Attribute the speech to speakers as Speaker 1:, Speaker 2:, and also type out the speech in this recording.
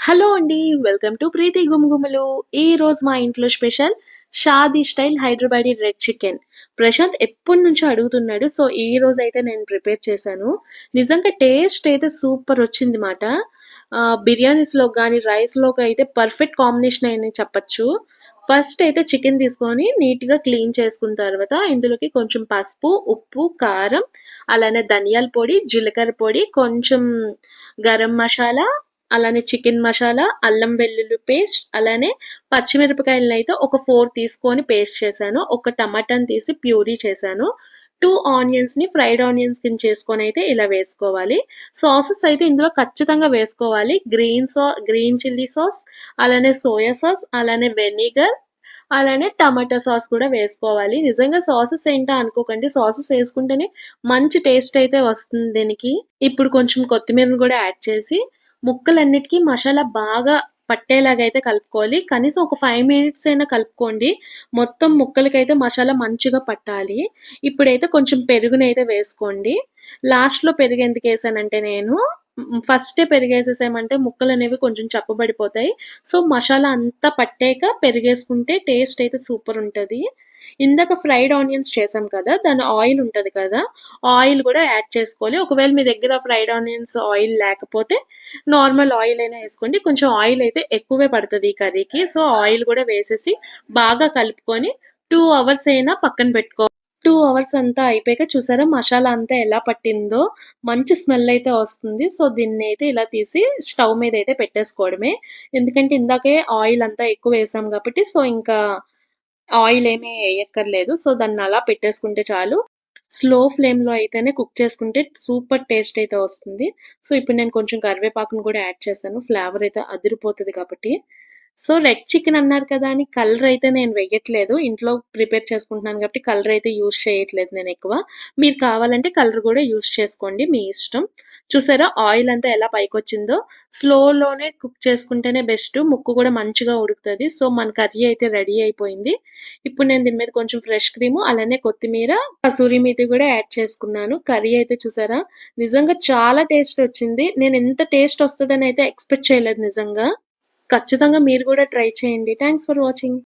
Speaker 1: Hello అండి. Welcome to Preethi గుమగుమలు. ఈరోజు మా ఇంట్లో special shaadi style Hyderabadi red chicken. Prashanth ఎప్పటినుంచో అడుగుతున్నాడు. సో, ఈరోజైతే నేను ప్రిపేర్ చేశాను. నిజంగా టేస్ట్ అయితే సూపర్ వచ్చింది మాట. బిర్యానీస్‌లోకి గాని, రైస్‌లోకి అయితే పర్ఫెక్ట్ కాంబినేషన్ అని చెప్పొచ్చు. ఫస్ట్ అయితే చికెన్ తీసుకొని నీట్‌గా క్లీన్ చేసుకున్న తర్వాత ఇందులోకి కొంచెం పసుపు, ఉప్పు, కారం, అలానే ధనియాల పొడి, జీలకర్ర పొడి, కొంచెం గరం మసాలా, అలానే చికెన్ మసాలా, అల్లం వెల్లుల్లి పేస్ట్, అలానే పచ్చిమిరపకాయలనైతే ఒక 4 తీసుకొని పేస్ట్ చేశాను. ఒక టమాటాని తీసి ప్యూరీ చేశాను. 2 ఆనియన్స్‌ని ఫ్రైడ్ ఆనియన్స్ కింద చేసుకొనైతే ఇలా వేసుకోవాలి. సాసెస్ అయితే ఇందులో ఖచ్చితంగా వేసుకోవాలి. గ్రీన్ చిల్లీ సాస్, అలానే సోయా సాస్, అలానే వెనిగర్, అలానే టమాటా సాస్ కూడా వేసుకోవాలి. నిజంగా సాసెస్ ఏంటా అనుకోకండి. సాసెస్ వేసుకుంటేనే మంచి టేస్ట్ అయితే వస్తుంది దీనికి. ఇప్పుడు కొంచెం కొత్తిమీరని కూడా యాడ్ చేసి ముక్కలన్నిటికీ మసాలా బాగా పట్టేలాగా అయితే కలుపుకోవాలి. కనీసం ఒక 5 మినిట్స్ అయినా కలుపుకోండి. మొత్తం ముక్కలకైతే మసాలా మంచిగా పట్టాలి. ఇప్పుడైతే కొంచెం పెరుగునైతే వేసుకోండి. లాస్ట్‌లో పెరుగెందుకేసానంటే నేను ఫస్టే పెరుగేసేసామంటే ముక్కలనేవి కొంచెం చప్పబడిపోతాయి. సో, మసాలా అంతా పట్టాక పెరుగేసుకుంటే టేస్ట్ అయితే సూపర్ ఉంటది. ఇందాక ఫ్రైడ్ ఆనియన్స్ చేసాం కదా! దాని ఆయిల్ ఉంటది కదా! ఆయిల్ కూడా యాడ్ చేసుకోవాలి. ఒకవేళ మీ దగ్గర ఫ్రైడ్ ఆనియన్స్ ఆయిల్ లేకపోతే నార్మల్ ఆయిల్ అయినా ఏసుకోండి. కొంచెం ఆయిల్ అయితే ఎక్కువే పడతది ఈ కర్రీకి. సో, ఆయిల్ కూడా వేసేసి బాగా కలుపుకొని 2 అవర్స్ అయినా పక్కన పెట్టుకో 2 అవర్స్ అంతా అయిపోయాక చూసారా మసాలా అంతా ఎలా పట్టిందో మంచి స్మెల్ అయితే వస్తుంది. సో, దీన్నైతే ఇలా తీసి స్టవ్ మీద అయితే పెట్టేసుకోవడమే. ఎందుకంటే ఇందాకే ఆయిల్ అంతా ఎక్కువ వేసాం కాబట్టి సో, ఇంకా ఆయిల్ ఏమి ఎయక్కర్లేదు. సో, దాన్నలా పెట్టేసుకుంటే చాలు. స్లో ఫ్లేమ్‌లో అయితేనే కుక్ చేసుకుంటే సూపర్ టేస్ట్ అయితే వస్తుంది. సో, ఇప్పుడు నేను కొంచెం కరివేపాకును కూడా యాడ్ చేశాను. ఫ్లేవర్ అయితే అదిరిపోతది కాబట్టి. సో, రెడ్ చికెన్ అన్నారు కదా అని కలర్ అయితే నేను వెయ్యట్లేదు. ఇంట్లో ప్రిపేర్ చేసుకుంటున్నాను కాబట్టి కలర్ అయితే యూజ్ చేయట్లేదు నేనెక్కువ. మీరు కావాలంటే కలర్ కూడా యూజ్ చేసుకోండి మీ ఇష్టం. చూసారా ఆయిల్ అంతా ఎలా పైకొచ్చిందో? స్లోలోనే కుక్ చేసుకుంటేనే బెస్ట్. ముక్కు కూడా మంచిగా ఉడుకుతది. సో, మన కర్రీ అయితే రెడీ అయిపోయింది. ఇప్పుడు నేను దీని మీద కొంచెం ఫ్రెష్ క్రీము, అలానే కొత్తిమీర, కసూరి మేతి కూడా యాడ్ చేసుకున్నాను. కర్రీ అయితే చూసారా? నిజంగా చాలా టేస్ట్ వచ్చింది. నేను ఇంత టేస్ట్ వస్తదని అయితే ఎక్స్‌పెక్ట్ చేయలేదు నిజంగా. ఖచ్చితంగా మీరు కూడా ట్రై చేయండి. Thanks for watching.